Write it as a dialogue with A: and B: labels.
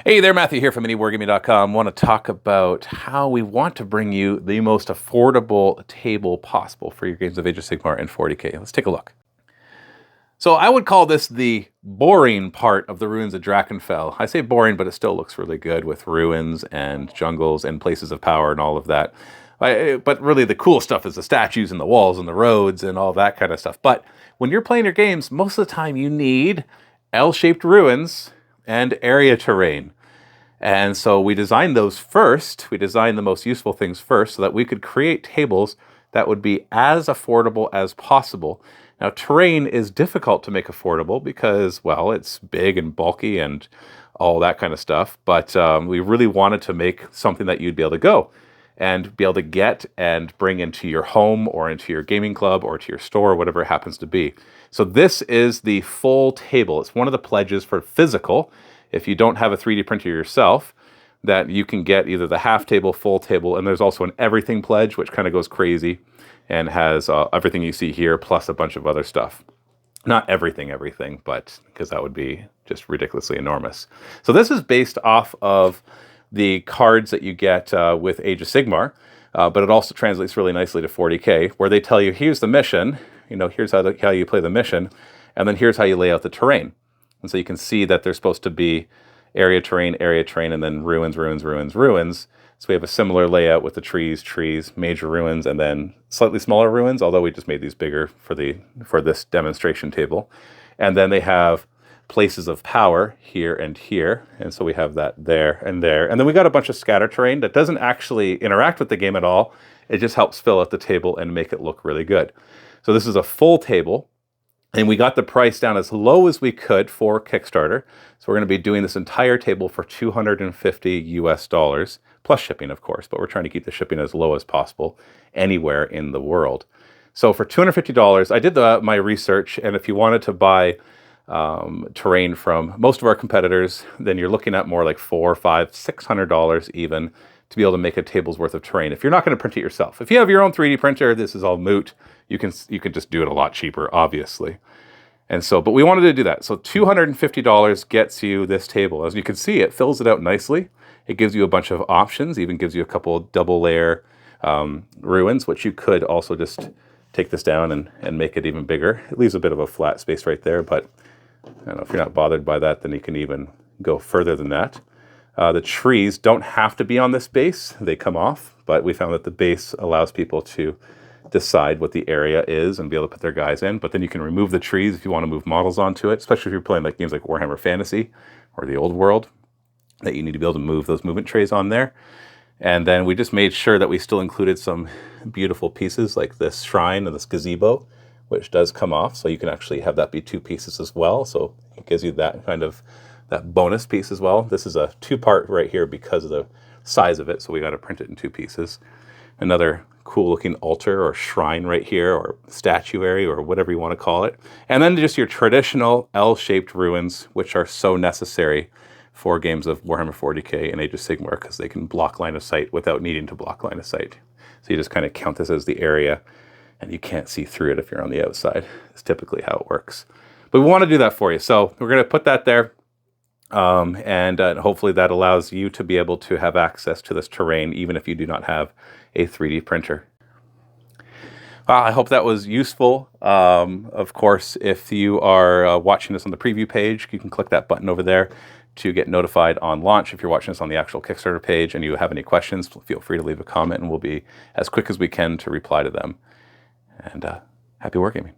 A: Hey there, Matthew here from MiniWarGaming.com. Want to talk about how we want to bring you the most affordable table possible for your games of Age of Sigmar and 40K. Let's take a look. So I would call this the boring part of the ruins of Drakenfell. I say boring, but it still looks really good with ruins and jungles and places of power and all of that. But really the cool stuff is the statues and the walls and the roads and all that kind of stuff. But when you're playing your games, most of the time you need L-shaped ruins and area terrain. And so we designed those first. We designed the most useful things first so that we could create tables that would be as affordable as possible. Now, terrain is difficult to make affordable because, well, it's big and bulky and all that kind of stuff. But we really wanted to make something that you'd be able to go and be able to get and bring into your home or into your gaming club or to your store, whatever it happens to be. So this is the full table. It's one of the pledges for physical. If you don't have a 3D printer yourself, that you can get either the half table, full table, and there's also an everything pledge, which kind of goes crazy and has everything you see here, plus a bunch of other stuff. Not everything, but because that would be just ridiculously enormous. So this is based off of the cards that you get with Age of Sigmar, but it also translates really nicely to 40K, where they tell you, here's the mission, here's how you play the mission, and then here's how you lay out the terrain. And so you can see that there's supposed to be area terrain, and then ruins. So we have a similar layout with the trees, major ruins, and then slightly smaller ruins, although we just made these bigger for this demonstration table. And then they have places of power here and here. And so we have that there and there. And then we got a bunch of scatter terrain that doesn't actually interact with the game at all. It just helps fill out the table and make it look really good. So this is a full table. And we got the price down as low as we could for Kickstarter. So we're going to be doing this entire table for $250 US, plus shipping, of course, but we're trying to keep the shipping as low as possible anywhere in the world. So for $250, I did my research, and if you wanted to buy terrain from most of our competitors, then you're looking at more like $400, $500, $600 even to be able to make a table's worth of terrain. If you're not going to print it yourself, if you have your own 3D printer, this is all moot. You can just do it a lot cheaper, obviously. And so, but we wanted to do that. So $250 gets you this table. As you can see, it fills it out nicely. It gives you a bunch of options, even gives you a couple of double layer ruins, which you could also just take this down and make it even bigger. It leaves a bit of a flat space right there, but I don't know, if you're not bothered by that, then you can even go further than that. The trees don't have to be on this base. They come off, but we found that the base allows people to decide what the area is and be able to put their guys in. But then you can remove the trees if you want to move models onto it, especially if you're playing like games like Warhammer Fantasy or the Old World, that you need to be able to move those movement trays on there. And then we just made sure that we still included some beautiful pieces like this shrine and this gazebo, which does come off. So you can actually have that be two pieces as well. So it gives you that kind of that bonus piece as well. This is a two-part right here because of the size of it. So we got to print it in two pieces. Another cool looking altar or shrine right here, or statuary, or whatever you want to call it. And then just your traditional L-shaped ruins, which are so necessary for games of Warhammer 40K and Age of Sigmar, because they can block line of sight without needing to block line of sight. So you just kind of count this as the area, and you can't see through it if you're on the outside. It's typically how it works. But we want to do that for you. So we're going to put that there. And hopefully that allows you to be able to have access to this terrain, even if you do not have a 3D printer. I hope that was useful. Of course, if you are watching this on the preview page, you can click that button over there to get notified on launch. If you're watching this on the actual Kickstarter page and you have any questions, feel free to leave a comment and we'll be as quick as we can to reply to them. And happy wargaming.